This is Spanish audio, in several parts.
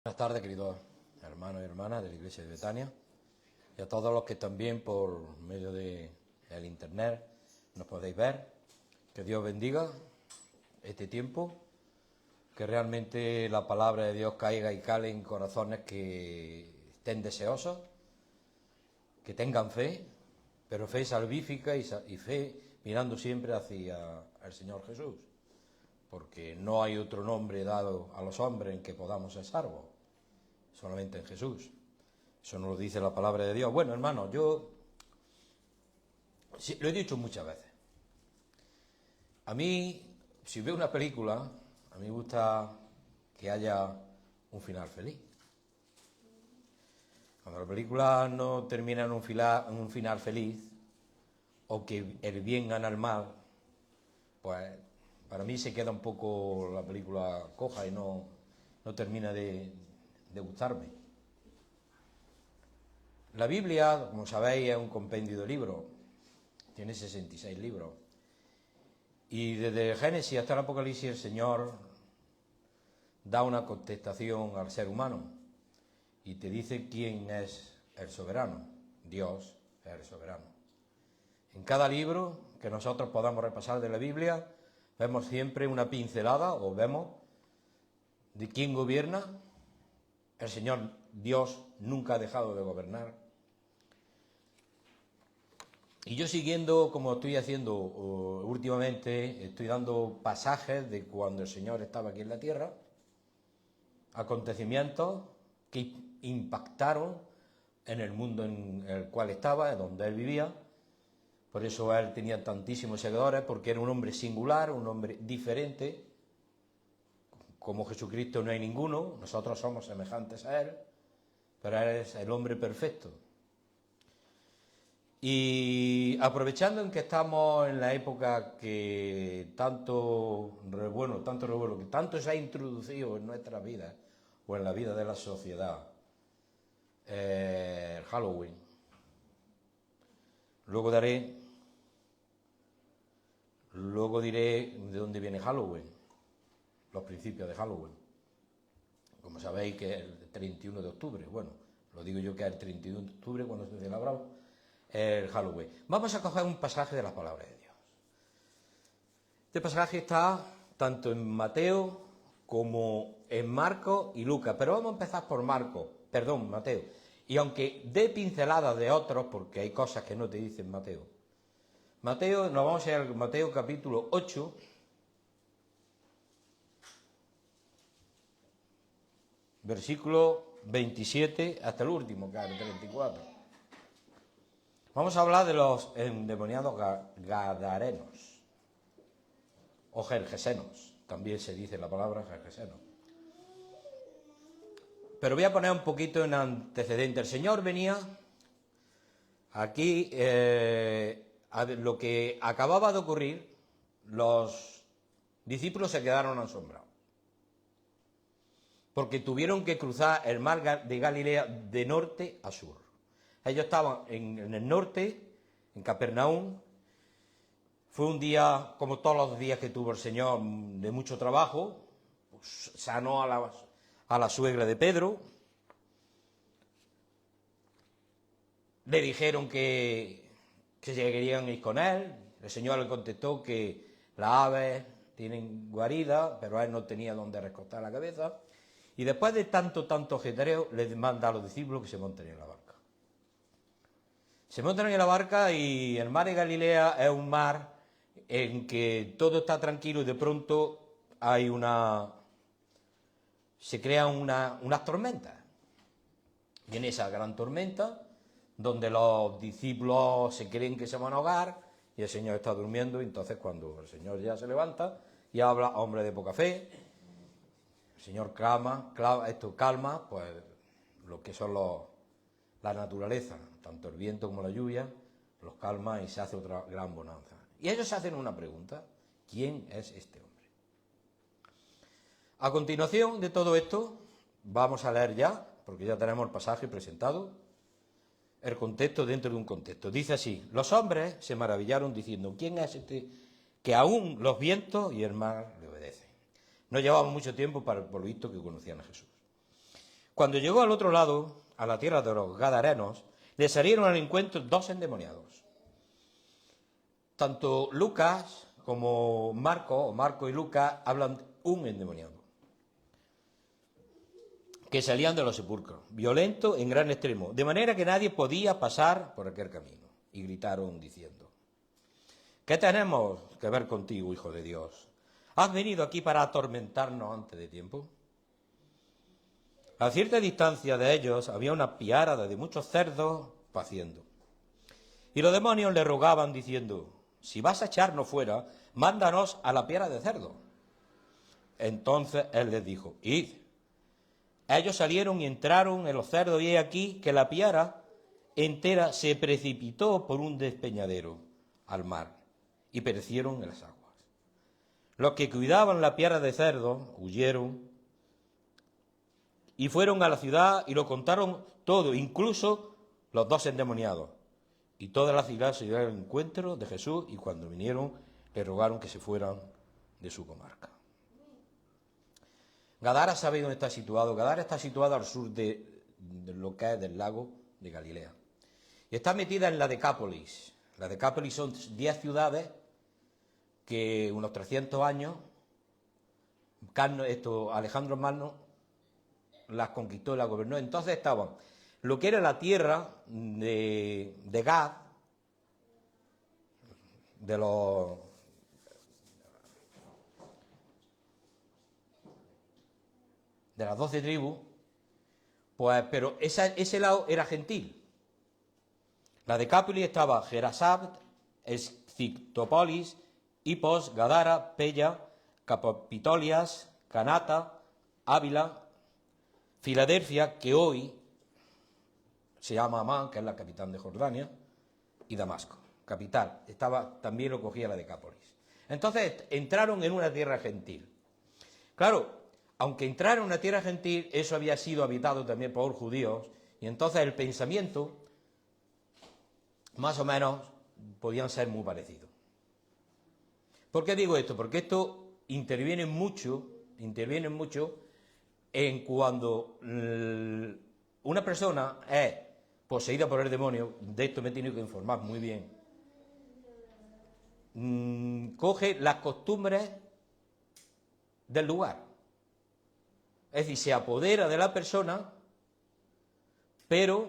Buenas tardes, queridos hermanos y hermanas de la Iglesia de Betania, y a todos los que también por medio del internet nos podéis ver. Que Dios bendiga este tiempo, que realmente la palabra de Dios caiga y cale en corazones que estén deseosos, que tengan fe, pero fe salvífica y fe mirando siempre hacia el Señor Jesús, porque no hay otro nombre dado a los hombres en que podamos ser salvos, solamente en Jesús. Eso nos lo dice la palabra de Dios. Bueno, hermanos, yo lo he dicho muchas veces. A mí, si veo una película, a mí me gusta que haya un final feliz. Cuando la película no termina en un final feliz, o que el bien gana el mal, pues para mí se queda un poco la película coja y no termina de gustarme. La Biblia, como sabéis, es un compendio de libros, tiene 66 libros, y desde el Génesis hasta el Apocalipsis el Señor da una contestación al ser humano y te dice quién es el soberano. Dios es el soberano. En cada libro que nosotros podamos repasar de la Biblia vemos siempre una pincelada, o vemos de quién gobierna. El Señor Dios nunca ha dejado de gobernar. Y yo, siguiendo como estoy haciendo últimamente, estoy dando pasajes de cuando el Señor estaba aquí en la tierra, acontecimientos que impactaron en el mundo en el cual estaba, en donde él vivía. Por eso él tenía tantísimos seguidores, porque era un hombre singular, un hombre diferente. Como Jesucristo no hay ninguno, nosotros somos semejantes a él, pero él es el hombre perfecto. Y aprovechando en que estamos en la época que tanto revuelo, que tanto se ha introducido en nuestras vidas o en la vida de la sociedad, el Halloween. Luego diré de dónde viene Halloween, los principios de Halloween. Como sabéis que es el 31 de octubre, bueno, lo digo yo que es el 31 de octubre cuando se celebraba el Halloween. Vamos a coger un pasaje de la palabra de Dios. Este pasaje está tanto en Mateo como en Marcos y Lucas, pero vamos a empezar por Mateo. Y aunque dé pinceladas de otros, porque hay cosas que no te dicen Mateo, nos vamos a ir al Mateo capítulo 8, versículo 27 hasta el último, que es el 34. Vamos a hablar de los endemoniados gadarenos, o gergesenos, también se dice la palabra gergeseno. Pero voy a poner un poquito en antecedente. El Señor venía aquí, lo que acababa de ocurrir, los discípulos se quedaron asombrados, porque tuvieron que cruzar el mar de Galilea de norte a sur. Ellos estaban en el norte, en Capernaum. Fue un día, como todos los días que tuvo el Señor, de mucho trabajo. Pues sanó a la suegra de Pedro. Le dijeron que se querían ir con él. El Señor le contestó que las aves tienen guarida, pero él no tenía donde recostar la cabeza. Y después de tanto ajetreo, les manda a los discípulos que se monten en la barca. Se montan en la barca y el mar de Galilea es un mar en que todo está tranquilo y de pronto se crean unas tormentas. Viene esa gran tormenta donde los discípulos se creen que se van a ahogar y el Señor está durmiendo. Y entonces, cuando el Señor ya se levanta y habla a hombre de poca fe, el Señor calma pues lo que son la naturaleza, tanto el viento como la lluvia, los calma y se hace otra gran bonanza. Y ellos se hacen una pregunta: ¿quién es este hombre? A continuación de todo esto, vamos a leer ya, porque ya tenemos el pasaje presentado, el contexto dentro de un contexto. Dice así: los hombres se maravillaron diciendo, ¿quién es este que aún los vientos y el mar le obedecen? No llevaban mucho tiempo por lo visto que conocían a Jesús. Cuando llegó al otro lado, a la tierra de los Gadarenos, le salieron al encuentro 2 endemoniados. Tanto Lucas como Marco y Lucas hablan de un endemoniado, que salían de los sepulcros, violentos en gran extremo, de manera que nadie podía pasar por aquel camino. Y gritaron diciendo: ¿qué tenemos que ver contigo, Hijo de Dios? ¿Has venido aquí para atormentarnos antes de tiempo? A cierta distancia de ellos había una piara de muchos cerdos paciendo. Y los demonios le rogaban diciendo: si vas a echarnos fuera, mándanos a la piara de cerdos. Entonces él les dijo: id. Ellos salieron y entraron en los cerdos, y he aquí que la piara entera se precipitó por un despeñadero al mar, y perecieron en las aguas. Los que cuidaban la piara de cerdos huyeron y fueron a la ciudad y lo contaron todo, incluso los 2 endemoniados. Y toda la ciudad se dio al encuentro de Jesús, y cuando vinieron le rogaron que se fueran de su comarca. Gadara, ¿sabe dónde está situado? Gadara está situado al sur de lo que es del lago de Galilea. Y está metida en la Decápolis. La Decápolis son 10 ciudades que unos 300 años Alejandro Magno las conquistó y las gobernó. Entonces estaban lo que era la tierra de Gad, de las 12 tribus, pues, pero ese lado era gentil. La Decápolis estaba Gerasab, Escitopolis, Hipos, Gadara, Pella, Capitolias, Canata, Ávila, Filadelfia, que hoy se llama Amán, que es la capital de Jordania, y Damasco, capital. También lo cogía la Decápolis. Entonces entraron en una tierra gentil. Claro, aunque entraron en una tierra gentil, eso había sido habitado también por judíos, y entonces el pensamiento, más o menos, podían ser muy parecidos. ¿Por qué digo esto? Porque esto interviene mucho en cuando una persona es poseída por el demonio. De esto me he tenido que informar muy bien. Coge las costumbres del lugar. Es decir, se apodera de la persona, pero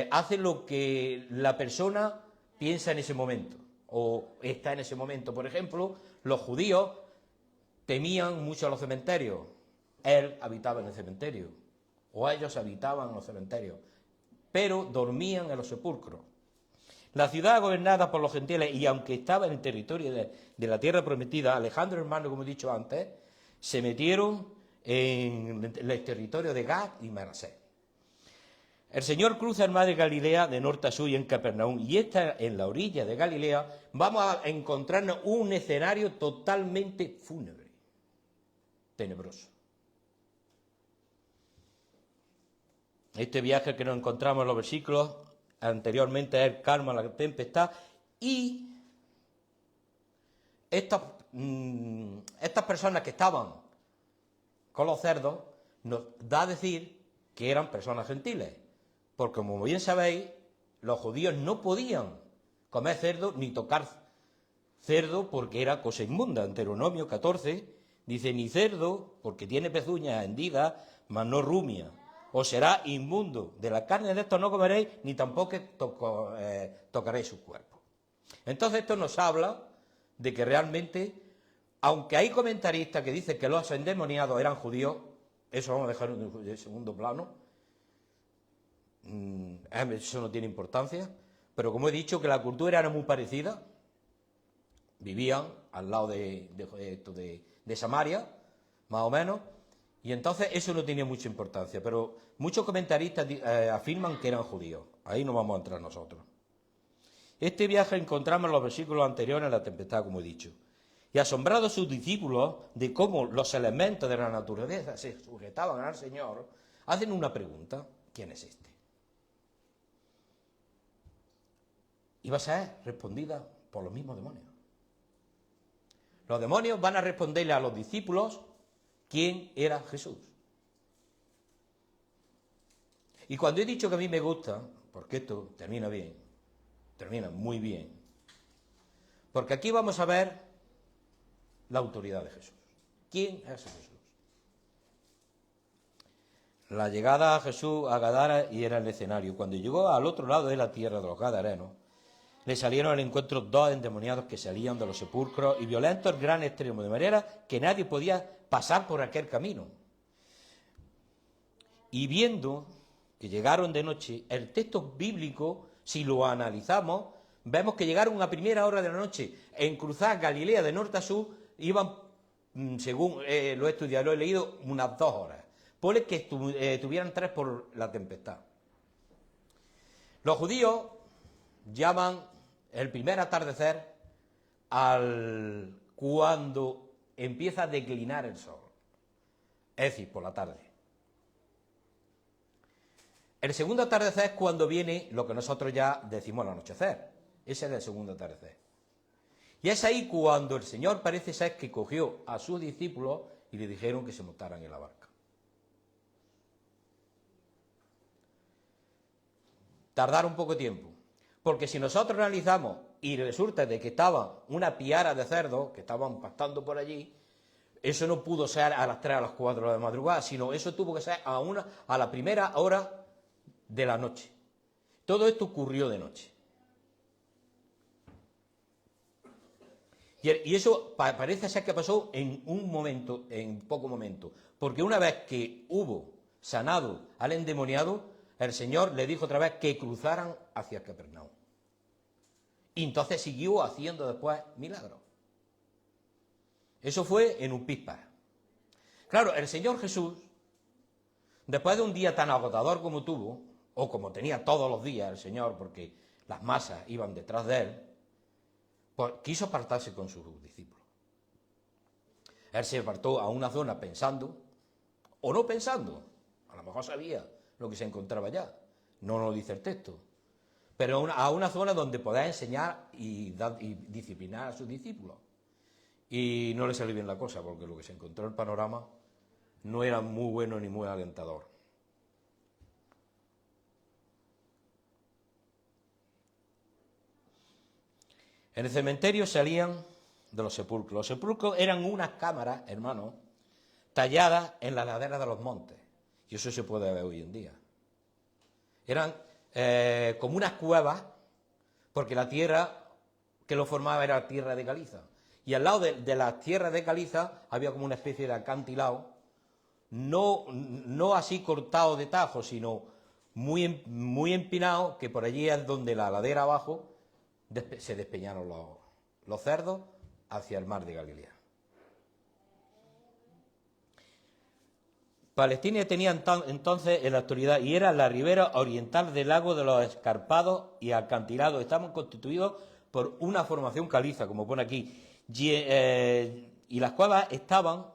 hace lo que la persona piensa en ese momento, o está en ese momento. Por ejemplo, los judíos temían mucho los cementerios. Él habitaba en el cementerio, o ellos habitaban en los cementerios, pero dormían en los sepulcros. La ciudad gobernada por los gentiles, y aunque estaba en el territorio de la tierra prometida, Alejandro hermano, como he dicho antes, se metieron en el territorio de Gad y Manasés. El Señor cruza el mar de Galilea de norte a sur y en Capernaum, y en la orilla de Galilea vamos a encontrarnos un escenario totalmente fúnebre, tenebroso. Este viaje que nos encontramos en los versículos anteriormente es el calma a la tempestad, y estas personas que estaban con los cerdos nos da a decir que eran personas gentiles, porque como bien sabéis, los judíos no podían comer cerdo ni tocar cerdo porque era cosa inmunda. Deuteronomio 14 dice: ni cerdo, porque tiene pezuñas hendidas, mas no rumia, os será inmundo. De la carne de estos no comeréis, ni tampoco tocaréis su cuerpo. Entonces esto nos habla de que realmente, aunque hay comentaristas que dicen que los endemoniados eran judíos, eso vamos a dejar en segundo plano, eso no tiene importancia, pero como he dicho, que la cultura era muy parecida, vivían al lado de Samaria, más o menos, y entonces eso no tenía mucha importancia, pero muchos comentaristas afirman que eran judíos. Ahí no vamos a entrar nosotros. Este viaje encontramos en los versículos anteriores en la tempestad, como he dicho, y asombrados sus discípulos de cómo los elementos de la naturaleza se sujetaban al Señor, hacen una pregunta: ¿quién es este? Y va a ser respondida por los mismos demonios. Los demonios van a responderle a los discípulos: quién era Jesús. Y cuando he dicho que a mí me gusta, porque esto termina bien, termina muy bien, porque aquí vamos a ver la autoridad de Jesús. ¿Quién es Jesús? La llegada a Jesús a Gadara y era el escenario. Cuando llegó al otro lado de la tierra de los gadarenos, le salieron al encuentro dos endemoniados que salían de los sepulcros y violentos al gran extremo, de manera que nadie podía pasar por aquel camino. Y viendo que llegaron de noche, el texto bíblico, si lo analizamos, vemos que llegaron a primera hora de la noche. En cruzar Galilea de norte a sur, iban, según lo he estudiado, lo he leído, unas 2 horas. Ponle que tuvieran 3 por la tempestad. Los judíos llaman el primer atardecer cuando empieza a declinar el sol, es decir, por la tarde. El segundo atardecer es cuando viene lo que nosotros ya decimos el anochecer. Ese es el segundo atardecer. Y es ahí cuando el Señor parece ser que cogió a sus discípulos y le dijeron que se montaran en la barca. Tardaron poco tiempo, porque si nosotros analizamos y resulta de que estaba una piara de cerdos que estaban pastando por allí, eso no pudo ser a las 3 a las 4 de la madrugada, sino eso tuvo que ser a la primera hora de la noche. Todo esto ocurrió de noche. Y eso parece ser que pasó en un momento, en poco momento, porque una vez que hubo sanado al endemoniado, el Señor le dijo otra vez que cruzaran hacia Capernaum. Y entonces siguió haciendo después milagros. Eso fue en un pispás. Claro, el Señor Jesús, después de un día tan agotador como tuvo, o como tenía todos los días el Señor, porque las masas iban detrás de él, pues quiso apartarse con sus discípulos. Él se apartó a una zona pensando, o no pensando, a lo mejor sabía lo que se encontraba allá, no lo dice el texto, pero a una zona donde podía enseñar y disciplinar a sus discípulos. Y no le salió bien la cosa, porque lo que se encontró en el panorama no era muy bueno ni muy alentador. En el cementerio salían de los sepulcros. Los sepulcros eran unas cámaras, hermanos, talladas en las laderas de los montes. Y eso se puede ver hoy en día. Eran como unas cuevas, porque la tierra que lo formaba era tierra de caliza. Y al lado de la tierra de caliza había como una especie de acantilado, no así cortado de tajo, sino muy empinado, que por allí es donde la ladera abajo se despeñaron los cerdos hacia el mar de Galilea. Palestina tenía entonces en la actualidad y era la ribera oriental del lago de los escarpados y acantilados. Estaban constituidos por una formación caliza, como pone aquí. Y las cuevas estaban,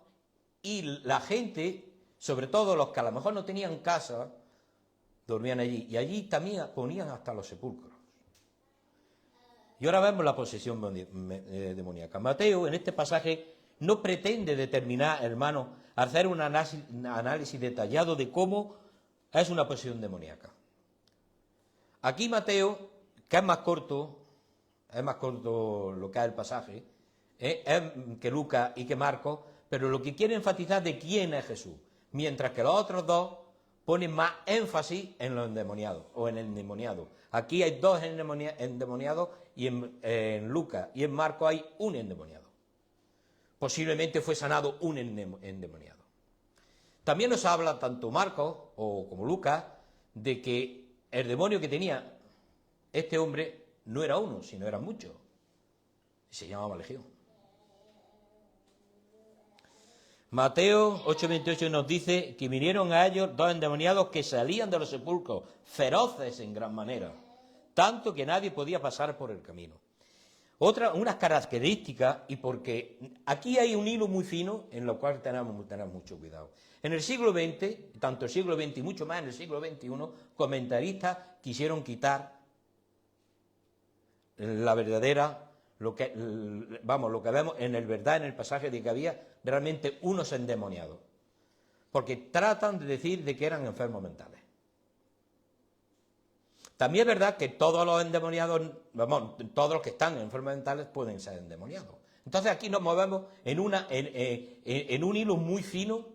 y la gente, sobre todo los que a lo mejor no tenían casa, dormían allí. Y allí también ponían hasta los sepulcros. Y ahora vemos la posesión demoníaca. Mateo, en este pasaje, no pretende determinar, hermano, hacer un análisis detallado de cómo es una posesión demoníaca. Aquí Mateo, que es más corto lo que es el pasaje, que Lucas y que Marcos, pero lo que quiere enfatizar de quién es Jesús, mientras que los otros dos ponen más énfasis en los endemoniados o en el endemoniado. Aquí hay 2 endemoniados y en Lucas y en Marcos hay un endemoniado. Posiblemente fue sanado un endemoniado. También nos habla tanto Marcos como Lucas de que el demonio que tenía este hombre no era uno, sino eran muchos. Se llamaba Legión. Mateo 8:28 nos dice que vinieron a ellos 2 endemoniados que salían de los sepulcros, feroces en gran manera, tanto que nadie podía pasar por el camino. Unas características, y porque aquí hay un hilo muy fino en lo cual tenemos que tener mucho cuidado. En el siglo XX, tanto el siglo XX y mucho más en el siglo XXI, comentaristas quisieron quitar la verdadera, lo que vemos en el pasaje de que había realmente unos endemoniados. porque tratan de decir de que eran enfermos mentales. También es verdad que todos los endemoniados, vamos, todos los que están enfermos mentales pueden ser endemoniados. Entonces aquí nos movemos en un hilo muy fino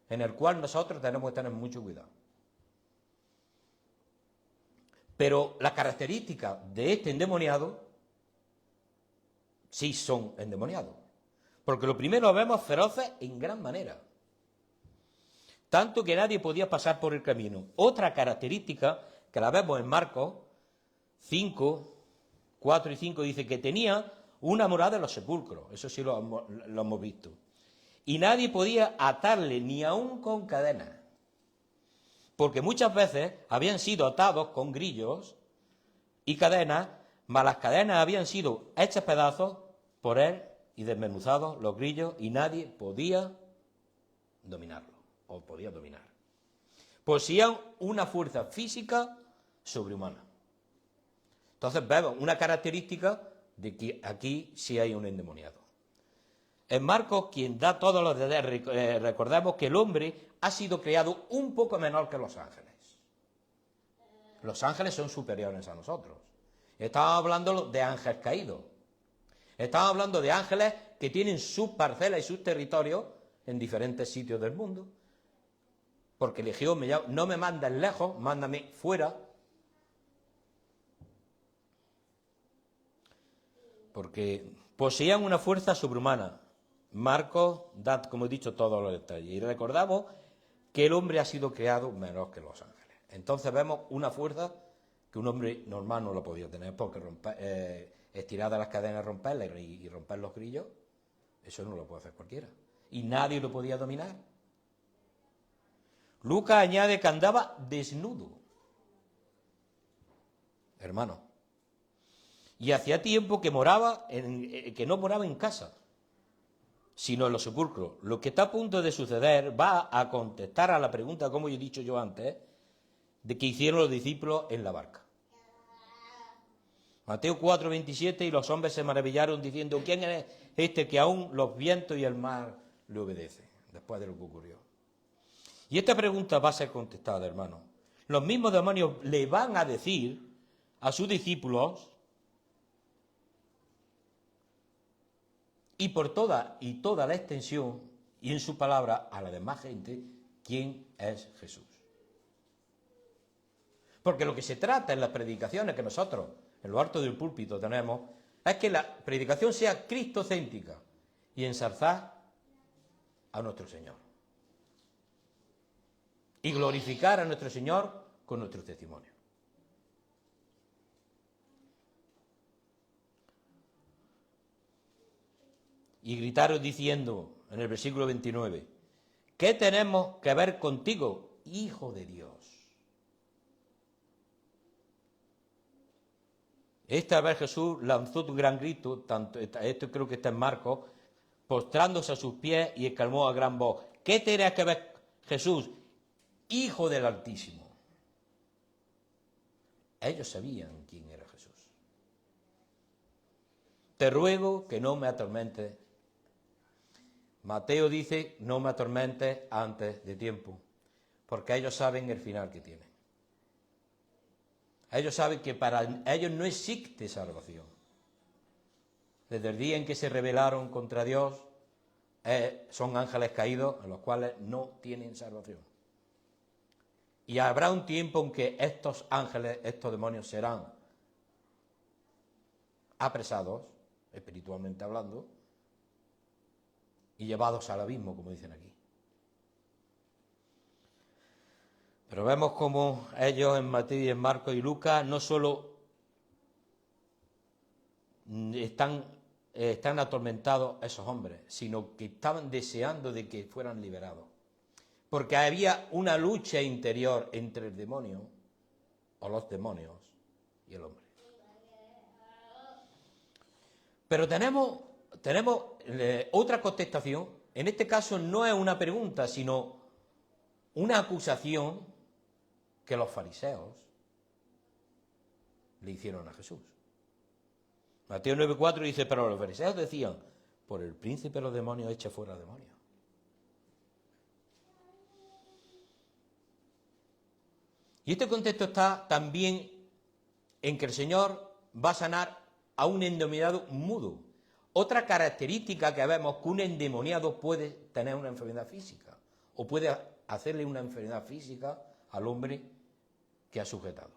en el cual nosotros tenemos que tener mucho cuidado. Pero las características de este endemoniado sí son endemoniados. Porque lo primero, vemos feroces en gran manera. Tanto que nadie podía pasar por el camino. Otra característica que la vemos en Marcos 5, 4 y 5, dice que tenía una morada en los sepulcros. Eso sí lo hemos visto. Y nadie podía atarle ni aún con cadenas. Porque muchas veces habían sido atados con grillos y cadenas, mas las cadenas habían sido hechas pedazos por él y desmenuzados los grillos, y nadie podía dominarlo, o podía dominar. Poseían una fuerza física sobrehumana. Entonces vemos una característica de que aquí sí hay un endemoniado. En Marcos, quien da todos los detalles, recordemos que el hombre ha sido creado un poco menor que los ángeles. Los ángeles son superiores a nosotros. Estamos hablando de ángeles caídos. Estamos hablando de ángeles que tienen sus parcelas y sus territorios en diferentes sitios del mundo. Porque Legión no me mandes lejos, mándame fuera. Porque poseían una fuerza sobrehumana. Marcos da, como he dicho, todos los detalles. Y recordamos que el hombre ha sido creado menos que los ángeles. Entonces vemos una fuerza que un hombre normal no lo podía tener, porque estirar de las cadenas, romperlas y romper los grillos, eso no lo puede hacer cualquiera. Y nadie lo podía dominar. Lucas añade que andaba desnudo. Hermano. Y hacía tiempo que que no moraba en casa, sino en los sepulcros. Lo que está a punto de suceder va a contestar a la pregunta, como he dicho yo antes, de que hicieron los discípulos en la barca. Mateo 4, 27, y los hombres se maravillaron diciendo, ¿quién es este que aún los vientos y el mar le obedecen? Después de lo que ocurrió. Y esta pregunta va a ser contestada, hermano. Los mismos demonios le van a decir a sus discípulos, y por toda la extensión, y en su palabra a la demás gente, quién es Jesús. Porque lo que se trata en las predicaciones que nosotros, en lo alto del púlpito, tenemos, es que la predicación sea cristocéntrica y ensalzar a nuestro Señor. Y glorificar a nuestro Señor con nuestro testimonio. Y gritaron diciendo, en el versículo 29, ¿qué tenemos que ver contigo, Hijo de Dios? Esta vez Jesús lanzó un gran grito, esto creo que está en Marcos, postrándose a sus pies y exclamó a gran voz, ¿qué tienes que ver, Jesús, Hijo del Altísimo? Ellos sabían quién era Jesús. Te ruego que no me atormentes. Mateo dice, no me atormentes antes de tiempo, porque ellos saben el final que tienen. Ellos saben que para ellos no existe salvación. Desde el día en que se rebelaron contra Dios, son ángeles caídos en los cuales no tienen salvación. Y habrá un tiempo en que estos ángeles, estos demonios serán apresados, espiritualmente hablando, y llevados al abismo, como dicen aquí. Pero vemos como ellos en Mateo y en Marcos y Lucas no solo están atormentados esos hombres, sino que estaban deseando de que fueran liberados. Porque había una lucha interior entre el demonio, o los demonios, y el hombre. Pero tenemos otra contestación. En este caso no es una pregunta, sino una acusación que los fariseos le hicieron a Jesús. Mateo 9:4 dice, pero los fariseos decían, por el príncipe de los demonios echa fuera demonios. Y este contexto está también en que el Señor va a sanar a un endemoniado mudo. Otra característica que vemos que un endemoniado puede tener una enfermedad física o puede hacerle una enfermedad física al hombre que ha sujetado.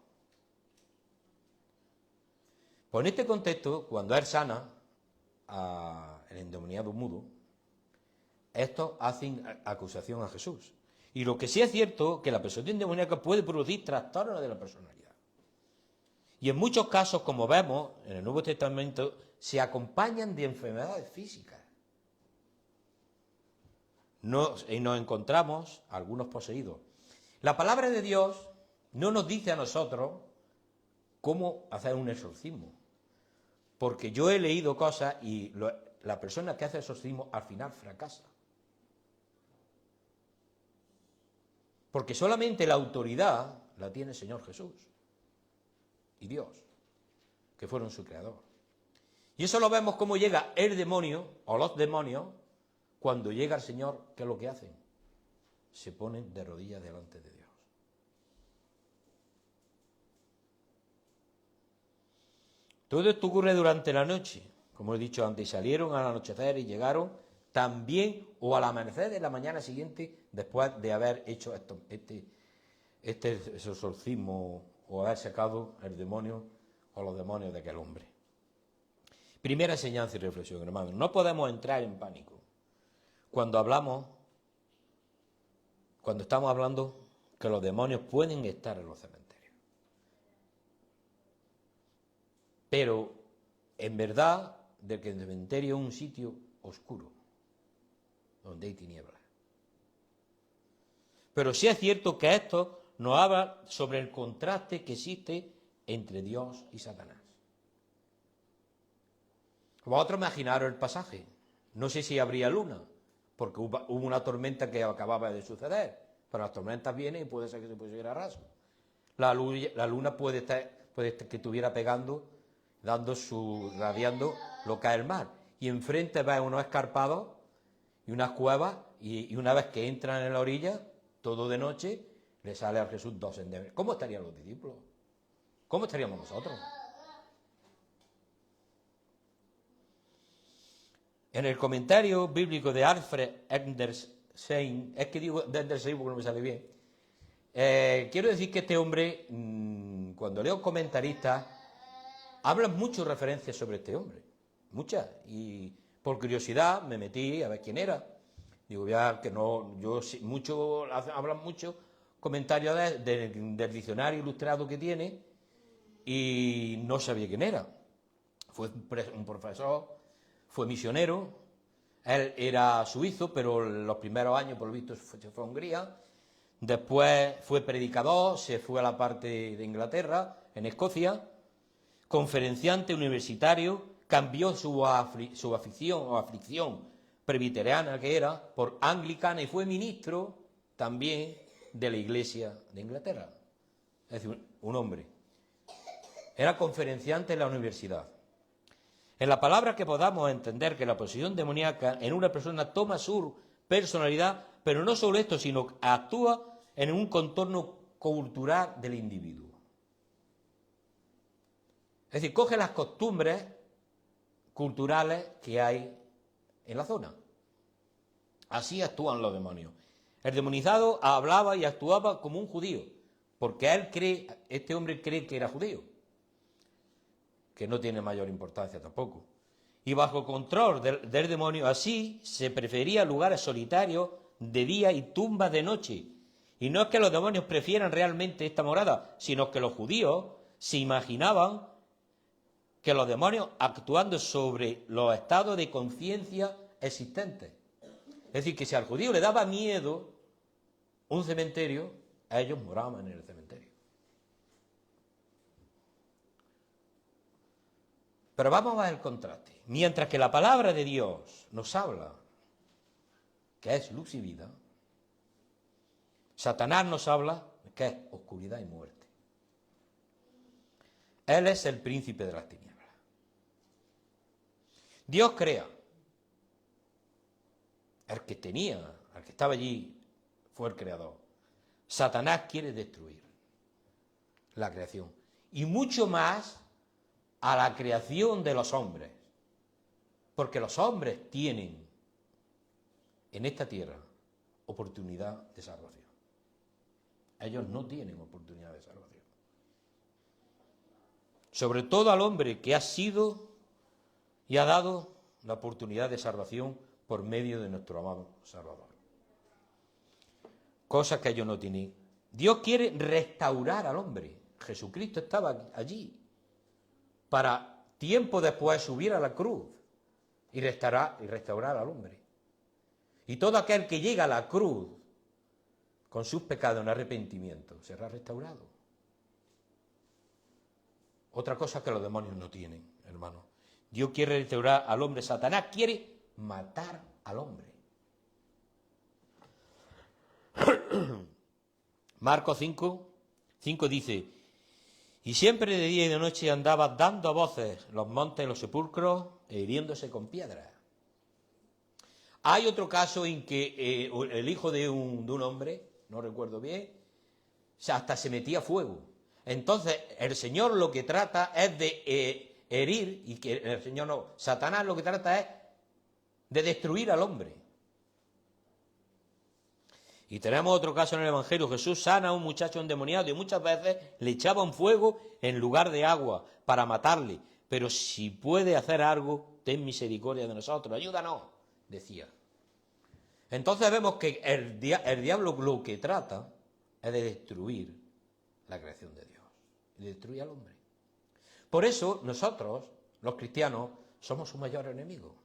Pues en este contexto, cuando él sana al endemoniado mudo, estos hacen acusación a Jesús. Y lo que sí es cierto, que la posesión demoníaca puede producir trastornos de la personalidad. Y en muchos casos, como vemos en el Nuevo Testamento, se acompañan de enfermedades físicas. Y nos encontramos algunos poseídos. La palabra de Dios no nos dice a nosotros cómo hacer un exorcismo. Porque yo he leído cosas y la persona que hace exorcismo al final fracasa. Porque solamente la autoridad la tiene el Señor Jesús y Dios, que fueron su creador. Y eso lo vemos cómo llega el demonio o los demonios cuando llega el Señor. ¿Qué es lo que hacen? Se ponen de rodillas delante de Dios. Todo esto ocurre durante la noche, como he dicho antes, salieron al anochecer y llegaron también o al amanecer de la mañana siguiente, después de haber hecho este exorcismo o haber sacado el demonio o los demonios de aquel hombre. Primera enseñanza y reflexión, hermanos. No podemos entrar en pánico cuando estamos hablando que los demonios pueden estar en los cementerios. Pero, en verdad, de que el cementerio es un sitio oscuro, donde hay tinieblas. Pero sí es cierto que esto nos habla sobre el contraste que existe entre Dios y Satanás. Vosotros imaginaros el pasaje. No sé si habría luna, porque hubo una tormenta que acababa de suceder, pero las tormentas vienen y puede ser que se pusiera raso. La luna puede estar que estuviera pegando, radiando lo que es el mar. Y enfrente ves unos escarpados y unas cuevas, y una vez que entran en la orilla, todo de noche, le sale a Jesús dos endemoniados. ¿Cómo estarían los discípulos? ¿Cómo estaríamos nosotros? En el comentario bíblico de Alfred Edersheim, es que digo de Edersheim porque no me sale bien, quiero decir que este hombre, cuando leo comentaristas, hablan muchas referencias sobre este hombre, muchas, y por curiosidad me metí a ver quién era. Digo, ya que no, hablan mucho comentarios del diccionario ilustrado que tiene y no sabía quién era. Fue un profesor, fue misionero, él era suizo, pero los primeros años por lo visto se fue a Hungría, después fue predicador, se fue a la parte de Inglaterra, en Escocia, conferenciante universitario, cambió su afición o aflicción presbiteriana que era por anglicana y fue ministro también de la Iglesia de Inglaterra. Es decir, un hombre. Era conferenciante en la universidad. En la palabra que podamos entender que la posesión demoníaca en una persona toma su personalidad, pero no solo esto, sino que actúa en un contorno cultural del individuo. Es decir, coge las costumbres culturales que hay en la zona. Así actúan los demonios. El demonizado hablaba y actuaba como un judío, porque este hombre cree que era judío, que no tiene mayor importancia tampoco. Y bajo control del demonio, así se prefería lugares solitarios de día y tumbas de noche. Y no es que los demonios prefieran realmente esta morada, sino que los judíos se imaginaban que los demonios actuando sobre los estados de conciencia existentes. Es decir, que si al judío le daba miedo un cementerio, ellos moraban en el cementerio. Pero vamos a ver el contraste. Mientras que la palabra de Dios nos habla que es luz y vida, Satanás nos habla que es oscuridad y muerte. Él es el príncipe de las tinieblas. Dios crea. El que estaba allí, fue el creador. Satanás quiere destruir. la creación, y mucho más a la creación de los hombres, porque los hombres tienen en esta tierra oportunidad de salvación. Ellos no tienen oportunidad de salvación. Sobre todo al hombre que ha sido y ha dado la oportunidad de salvación por medio de nuestro amado Salvador. Cosas que ellos no tienen. Dios quiere restaurar al hombre. Jesucristo estaba allí para tiempo después subir a la cruz y restaurar al hombre. Y todo aquel que llega a la cruz con sus pecados en arrepentimiento será restaurado. Otra cosa que los demonios no tienen, hermano. Dios quiere restaurar al hombre. Satanás quiere matar al hombre. Marcos 5 dice: y siempre de día y de noche andaba dando voces los montes y los sepulcros e hiriéndose con piedras. Hay otro caso en que el hijo de un hombre, no recuerdo bien, hasta se metía fuego. Entonces el Señor lo que trata es de herir, y que el Señor no, Satanás lo que trata es de destruir al hombre. Y tenemos otro caso en el Evangelio. Jesús sana a un muchacho endemoniado y muchas veces le echaban fuego en lugar de agua para matarle. Pero si puede hacer algo, ten misericordia de nosotros, ayúdanos, decía. Entonces vemos que el diablo lo que trata es de destruir la creación de Dios, de destruir al hombre. Por eso nosotros, los cristianos, somos su mayor enemigo.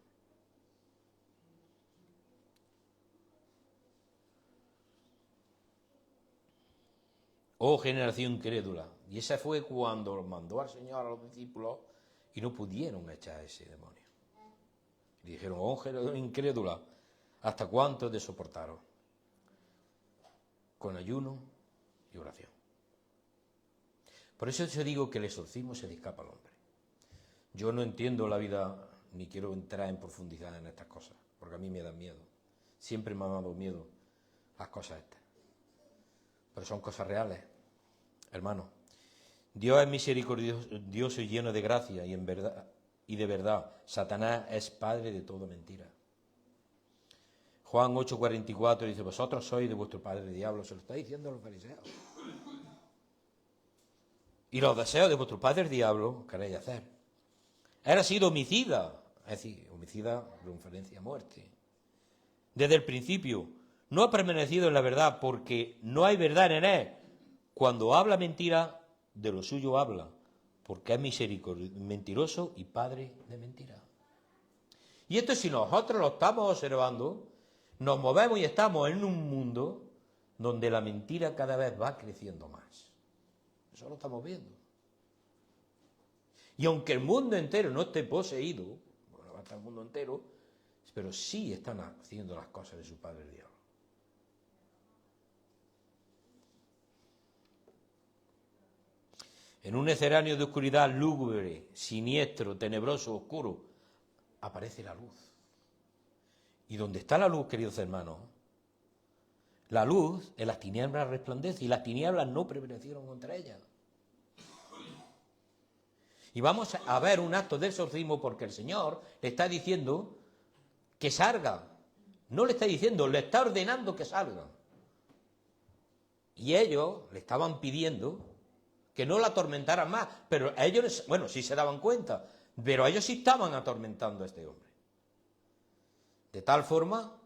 Oh generación incrédula. Y esa fue cuando mandó al Señor a los discípulos y no pudieron echar a ese demonio. Y dijeron: oh generación incrédula, ¿hasta cuánto te soportaron? Con ayuno y oración. Por eso yo digo que el exorcismo se le escapa al hombre. Yo no entiendo la vida, ni quiero entrar en profundidad en estas cosas, porque a mí me dan miedo. Siempre me han dado miedo las cosas estas. Pero son cosas reales, hermano. Dios es misericordioso y lleno de gracia y de verdad. Satanás es padre de toda mentira. Juan 8:44 dice: vosotros sois de vuestro padre el diablo. Se lo está diciendo a los fariseos. Y los deseos de vuestro padre el diablo queréis hacer. Él ha sido homicida, es decir, homicida, referencia a muerte. Desde el principio no ha permanecido en la verdad, porque no hay verdad en él. Cuando habla mentira, de lo suyo habla, porque es mentiroso y padre de mentira. Y esto, si nosotros lo estamos observando, nos movemos y estamos en un mundo donde la mentira cada vez va creciendo más. Eso lo estamos viendo. Y aunque el mundo entero no esté poseído, bueno, va a estar el mundo entero, pero sí están haciendo las cosas de su padre el diablo. En un escenario de oscuridad lúgubre, siniestro, tenebroso, oscuro, aparece la luz. Y donde está la luz, queridos hermanos, la luz en las tinieblas resplandece y las tinieblas no prevalecieron contra ella. Y vamos a ver un acto de exorcismo porque el Señor le está diciendo que salga. No le está diciendo, le está ordenando que salga. Y ellos le estaban pidiendo que no la atormentaran más, pero ellos, bueno, sí se daban cuenta, pero ellos sí estaban atormentando a este hombre. De tal forma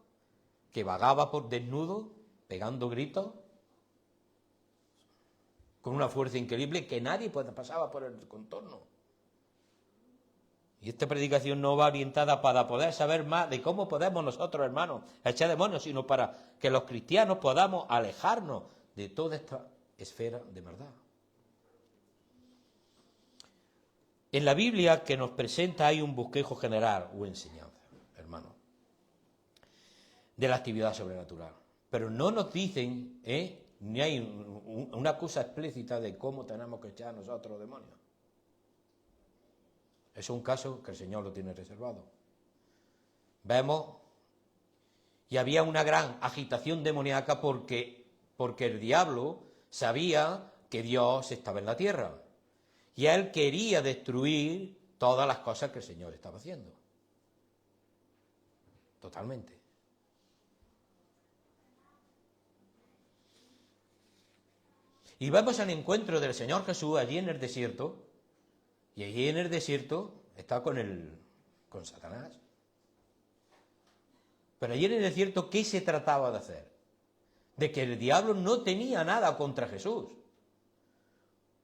que vagaba por desnudo, pegando gritos, con una fuerza increíble que nadie pasaba por el contorno. Y esta predicación no va orientada para poder saber más de cómo podemos nosotros, hermanos, echar demonios, sino para que los cristianos podamos alejarnos de toda esta esfera de maldad. En la Biblia que nos presenta hay un bosquejo general o enseñanza, hermano, de la actividad sobrenatural. Pero no nos dicen, ni hay una cosa explícita de cómo tenemos que echar nosotros los demonios. Es un caso que el Señor lo tiene reservado. Vemos, y había una gran agitación demoníaca porque el diablo sabía que Dios estaba en la tierra. Y él quería destruir todas las cosas que el Señor estaba haciendo. Totalmente. Y vamos al encuentro del Señor Jesús allí en el desierto, y allí en el desierto está con Satanás. Pero allí en el desierto, ¿qué se trataba de hacer? De que el diablo no tenía nada contra Jesús.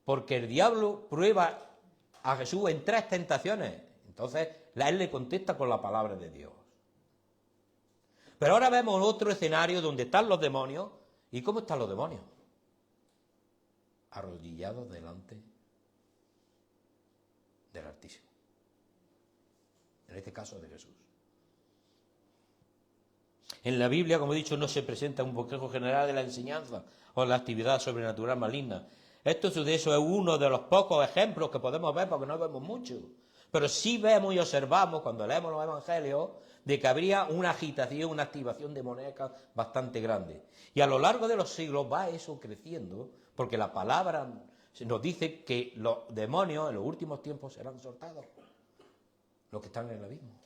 Porque el diablo prueba a Jesús en 3 tentaciones. Entonces, él le contesta con la palabra de Dios. Pero ahora vemos otro escenario donde están los demonios. ¿Y cómo están los demonios? Arrodillados delante del Altísimo. En este caso de Jesús. En la Biblia, como he dicho, no se presenta un bosquejo general de la enseñanza o la actividad sobrenatural maligna. Esto es uno de los pocos ejemplos que podemos ver, porque no vemos mucho. Pero sí vemos y observamos, cuando leemos los evangelios, de que habría una agitación, una activación demoníaca bastante grande. Y a lo largo de los siglos va eso creciendo, porque la palabra nos dice que los demonios en los últimos tiempos serán soltados, los que están en el abismo.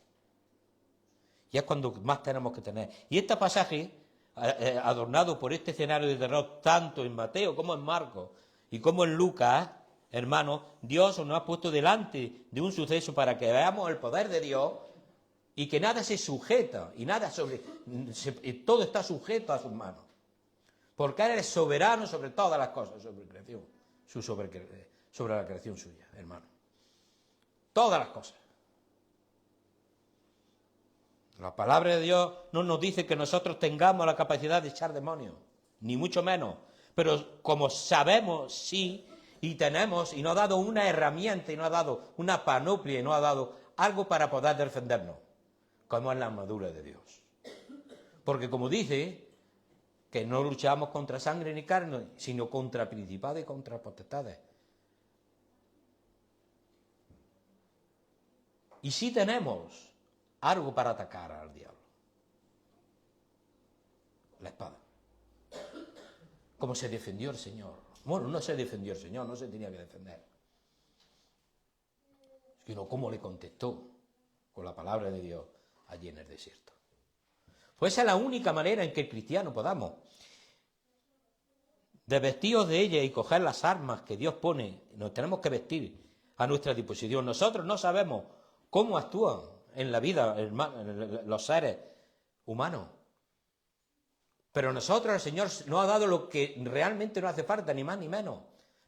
Y es cuando más tenemos que tener. Y este pasaje, adornado por este escenario de terror, tanto en Mateo como en Marcos y como en Lucas, hermanos, Dios nos ha puesto delante de un suceso para que veamos el poder de Dios y que nada se sujeta y nada todo está sujeto a sus manos. Porque Él es soberano sobre todas las cosas, sobre la creación, sobre la creación suya, hermano. Todas las cosas. La palabra de Dios no nos dice que nosotros tengamos la capacidad de echar demonios, ni mucho menos. Pero como sabemos, sí, y tenemos, y nos ha dado una herramienta, y nos ha dado una panoplia, y nos ha dado algo para poder defendernos, como es la armadura de Dios. Porque como dice, que no luchamos contra sangre ni carne, sino contra principados y contra potestades. Y sí tenemos algo para atacar al diablo. La espada. Como se defendió el Señor. Bueno, no se defendió el Señor, no se tenía que defender. Sino cómo le contestó con la palabra de Dios allí en el desierto. Pues esa es la única manera en que el cristiano podamos desvestirnos de ella y coger las armas que Dios pone. Nos tenemos que vestir a nuestra disposición. Nosotros no sabemos cómo actúan en la vida los seres humanos. Pero nosotros, el Señor nos ha dado lo que realmente nos hace falta, ni más ni menos.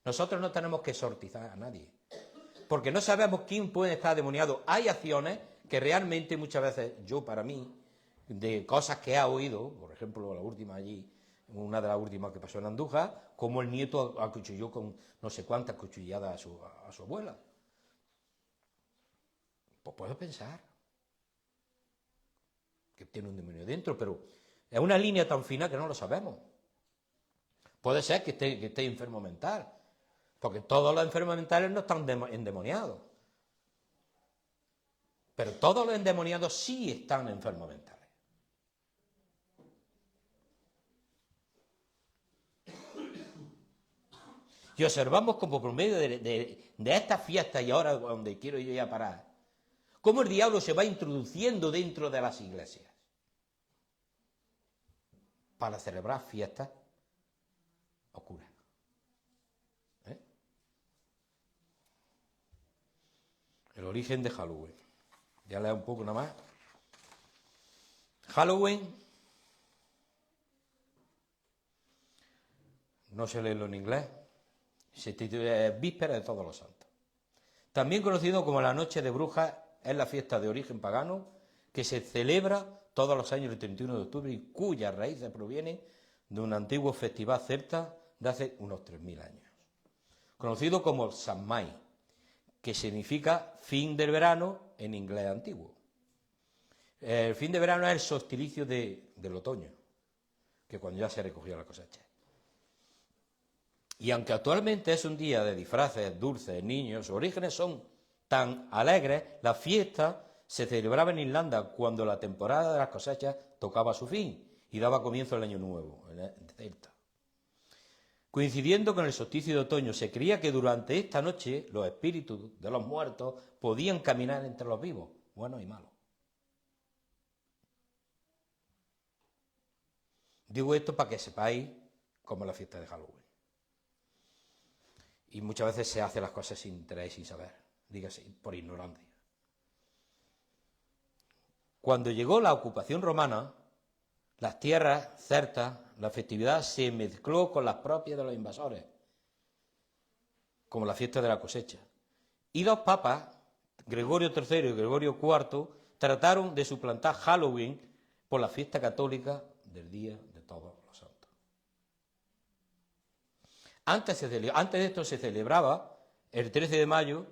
Nosotros no tenemos que exorcizar a nadie. Porque no sabemos quién puede estar demoniado. Hay acciones que realmente muchas veces, yo para mí, de cosas que he oído, por ejemplo, la última allí, una de las últimas que pasó en Andújar, como el nieto acuchilló con no sé cuántas cuchilladas a su abuela. Pues puedo pensar que tiene un demonio dentro, pero es una línea tan fina que no lo sabemos. Puede ser que esté enfermo mental, porque todos los enfermos mentales no están endemoniados. Pero todos los endemoniados sí están enfermos mentales. Y observamos como por medio de esta fiesta, y ahora donde quiero yo ya parar, cómo el diablo se va introduciendo dentro de las iglesias para celebrar fiestas oscuras. El origen de Halloween. Ya leo un poco nada más. Halloween, no sé leerlo en inglés, se titula Víspera de Todos los Santos. También conocido como la Noche de Brujas, es la fiesta de origen pagano que se celebra todos los años el 31 de octubre y cuyas raíces provienen de un antiguo festival celta de hace unos 3000 años. Conocido como Samhain, que significa fin del verano en inglés antiguo. El fin de verano es el solsticio del otoño, que cuando ya se recogía la cosecha. Y aunque actualmente es un día de disfraces, dulces, niños, sus orígenes son tan alegres, la fiesta se celebraba en Irlanda cuando la temporada de las cosechas tocaba su fin y daba comienzo el año nuevo, en celta. Coincidiendo con el solsticio de otoño, se creía que durante esta noche los espíritus de los muertos podían caminar entre los vivos, buenos y malos. Digo esto para que sepáis cómo es la fiesta de Halloween. Y muchas veces se hacen las cosas sin interés y sin saber, dígase, por ignorancia. Cuando llegó la ocupación romana, las tierras celtas, la festividad se mezcló con las propias de los invasores, como la fiesta de la cosecha. Y dos papas, Gregorio III y Gregorio IV, trataron de suplantar Halloween por la fiesta católica del Día de Todos los Santos. Antes de esto se celebraba el 13 de mayo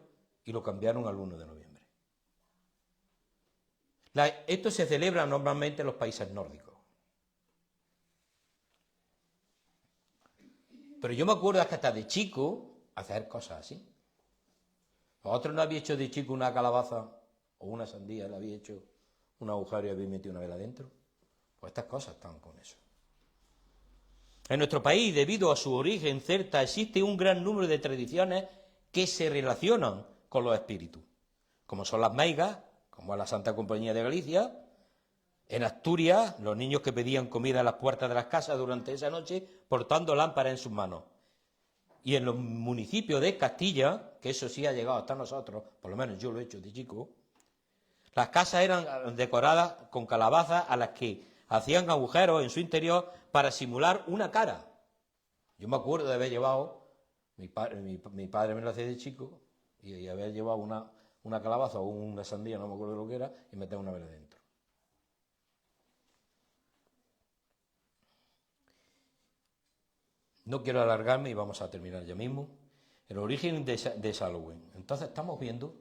y lo cambiaron al 1 de noviembre. Esto se celebra normalmente en los países nórdicos. Pero yo me acuerdo hasta de chico hacer cosas así. ¿Vosotros no habéis hecho de chico una calabaza o una sandía, le habéis hecho un agujero y habéis metido una vela dentro? Pues estas cosas están con eso. En nuestro país, debido a su origen celta, existe un gran número de tradiciones que se relacionan con los espíritus, como son las meigas, como es la Santa Compañía de Galicia. En Asturias, los niños que pedían comida a las puertas de las casas durante esa noche, portando lámparas en sus manos. Y en los municipios de Castilla, que eso sí ha llegado hasta nosotros, por lo menos yo lo he hecho de chico, las casas eran decoradas con calabazas a las que hacían agujeros en su interior para simular una cara. Yo me acuerdo de haber llevado, mi padre me lo hacía de chico, y haber llevado una calabaza o una sandía, no me acuerdo lo que era, y meter una vela dentro. No quiero alargarme y vamos a terminar ya mismo. El origen de Halloween. Entonces estamos viendo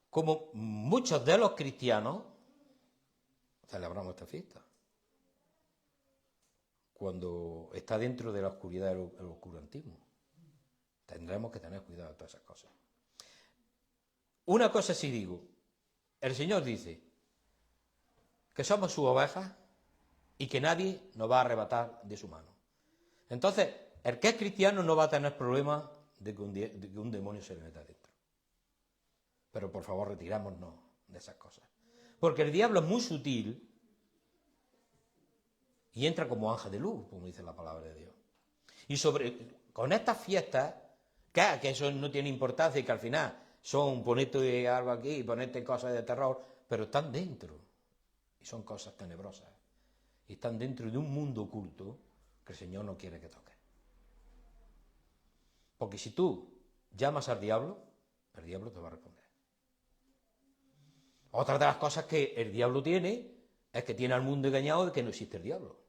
cómo muchos de los cristianos celebramos esta fiesta, cuando está dentro de la oscuridad del oscurantismo. Tendremos que tener cuidado de todas esas cosas. Una cosa sí digo, el Señor dice que somos sus ovejas y que nadie nos va a arrebatar de su mano. Entonces, el que es cristiano no va a tener problema de que un demonio se le meta dentro. Pero por favor, retirámonos de esas cosas. Porque el diablo es muy sutil y entra como ángel de luz, como dice la palabra de Dios. Y con estas fiestas, que eso no tiene importancia y que al final son ponerte algo aquí y ponerte cosas de terror, pero están dentro. Y son cosas tenebrosas. Y están dentro de un mundo oculto que el Señor no quiere que toque. Porque si tú llamas al diablo, el diablo te va a responder. Otra de las cosas que el diablo tiene es que tiene al mundo engañado de que no existe el diablo.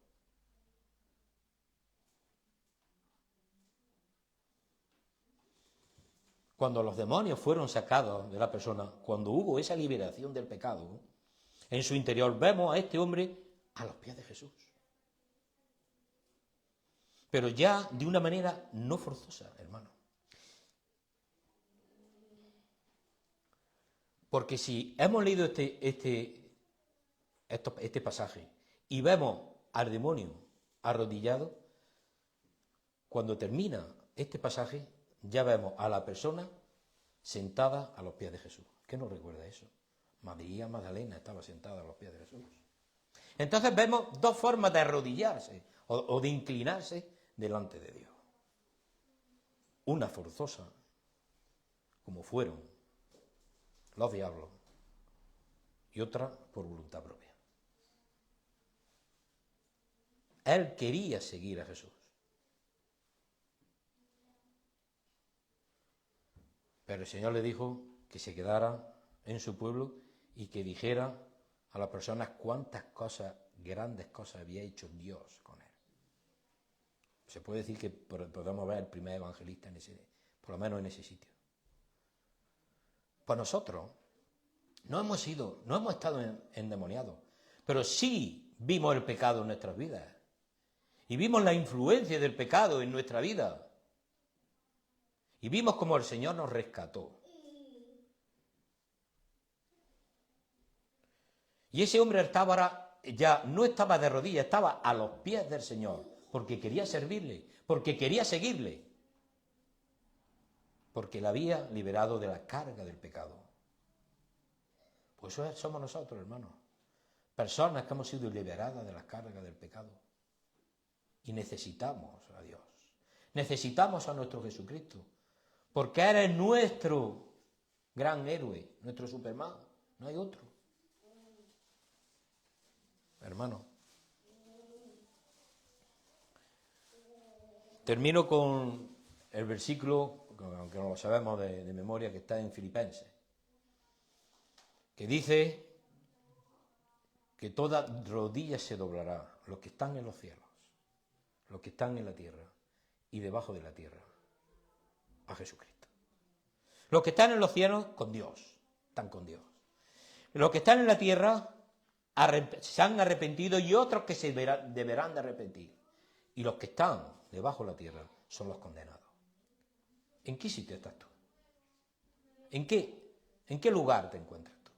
Cuando los demonios fueron sacados de la persona, cuando hubo esa liberación del pecado, en su interior vemos a este hombre a los pies de Jesús. Pero ya de una manera no forzosa, hermano. Porque si hemos leído este pasaje y vemos al demonio arrodillado, cuando termina este pasaje ya vemos a la persona sentada a los pies de Jesús. ¿Qué nos recuerda eso? María Magdalena estaba sentada a los pies de Jesús. Entonces vemos dos formas de arrodillarse o de inclinarse delante de Dios. Una forzosa, como fueron los diablos, y otra por voluntad propia. Él quería seguir a Jesús. Pero el Señor le dijo que se quedara en su pueblo y que dijera a las personas cuántas cosas, grandes cosas había hecho Dios con él. Se puede decir que podemos ver el primer evangelista por lo menos en ese sitio. Pues nosotros no hemos estado endemoniados, pero sí vimos el pecado en nuestras vidas. Y vimos la influencia del pecado en nuestra vida. Y vimos cómo el Señor nos rescató. Y ese hombre ya no estaba de rodillas, estaba a los pies del Señor, porque quería servirle, porque quería seguirle, porque le había liberado de la carga del pecado. Pues eso somos nosotros, hermanos, personas que hemos sido liberadas de la carga del pecado. Y necesitamos a Dios, necesitamos a nuestro Jesucristo, porque eres nuestro gran héroe, nuestro Superman, no hay otro. Hermano, termino con el versículo, aunque no lo sabemos de memoria, que está en Filipenses, que dice que toda rodilla se doblará, los que están en los cielos, los que están en la tierra y debajo de la tierra, a Jesucristo. Los que están en los cielos, con Dios, están con Dios. Los que están en la tierra se han arrepentido y otros que se deberán de arrepentir. Y los que están debajo de la tierra son los condenados. ¿En qué sitio estás tú? ¿En qué lugar te encuentras tú?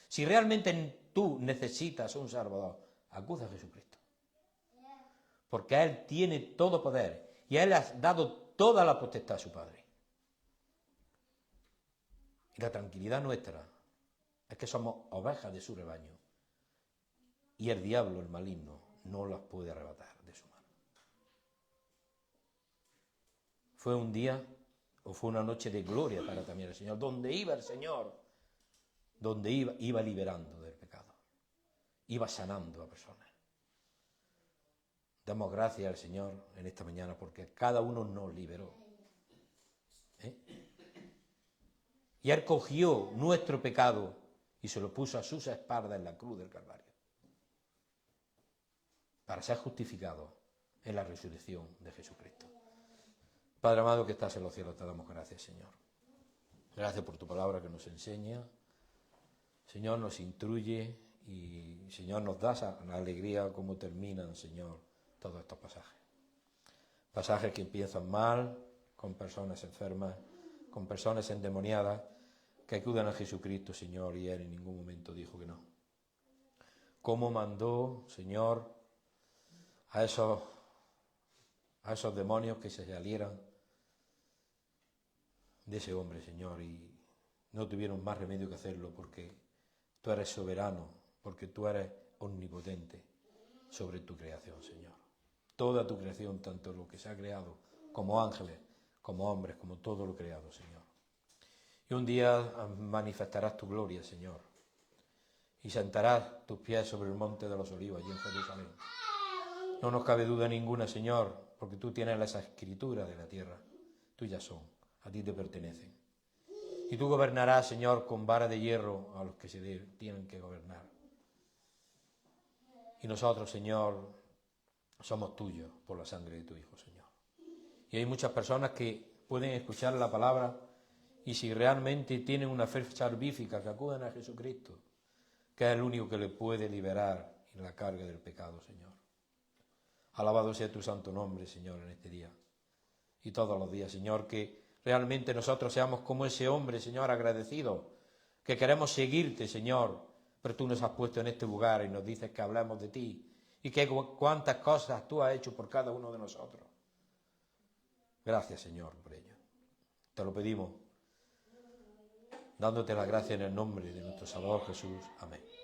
Si realmente tú necesitas un Salvador, acude a Jesucristo. Porque Él tiene todo poder y a Él ha dado toda la potestad a su Padre. Y la tranquilidad nuestra es que somos ovejas de su rebaño y el diablo, el maligno, no las puede arrebatar de su mano. Fue un día o fue una noche de gloria para también el Señor, donde iba el Señor, donde iba liberando del pecado, iba sanando a personas. Damos gracias al Señor en esta mañana porque cada uno nos liberó. Y Él cogió nuestro pecado y se lo puso a sus espaldas en la cruz del Calvario, para ser justificado en la resurrección de Jesucristo. Padre amado que estás en los cielos, te damos gracias, Señor. Gracias por tu palabra que nos enseña, Señor, nos instruye y, Señor, nos da la alegría como terminan, Señor, todos estos pasajes. Pasajes que empiezan mal, con personas enfermas, con personas endemoniadas, que acuden a Jesucristo, Señor, y Él en ningún momento dijo que no. Cómo mandó, Señor, a esos demonios que se salieran de ese hombre, Señor, y no tuvieron más remedio que hacerlo porque tú eres soberano, porque tú eres omnipotente sobre tu creación, Señor. Toda tu creación, tanto lo que se ha creado, como ángeles, como hombres, como todo lo creado, Señor. Y un día manifestarás tu gloria, Señor, y sentarás tus pies sobre el monte de los olivos, allí en Jerusalén. No nos cabe duda ninguna, Señor, porque tú tienes las escrituras de la tierra, tuyas son, a ti te pertenecen. Y tú gobernarás, Señor, con vara de hierro a los que se tienen que gobernar. Y nosotros, Señor, somos tuyos por la sangre de tu Hijo, Señor. Y hay muchas personas que pueden escuchar la palabra y si realmente tienen una fe salvífica, que acudan a Jesucristo, que es el único que le puede liberar en la carga del pecado, Señor. Alabado sea tu santo nombre, Señor, en este día y todos los días, Señor, que realmente nosotros seamos como ese hombre, Señor, agradecido, que queremos seguirte, Señor, pero tú nos has puesto en este lugar y nos dices que hablemos de ti y que cuántas cosas tú has hecho por cada uno de nosotros. Gracias, Señor, por ello. Te lo pedimos, dándote la gracia en el nombre de nuestro Salvador Jesús. Amén.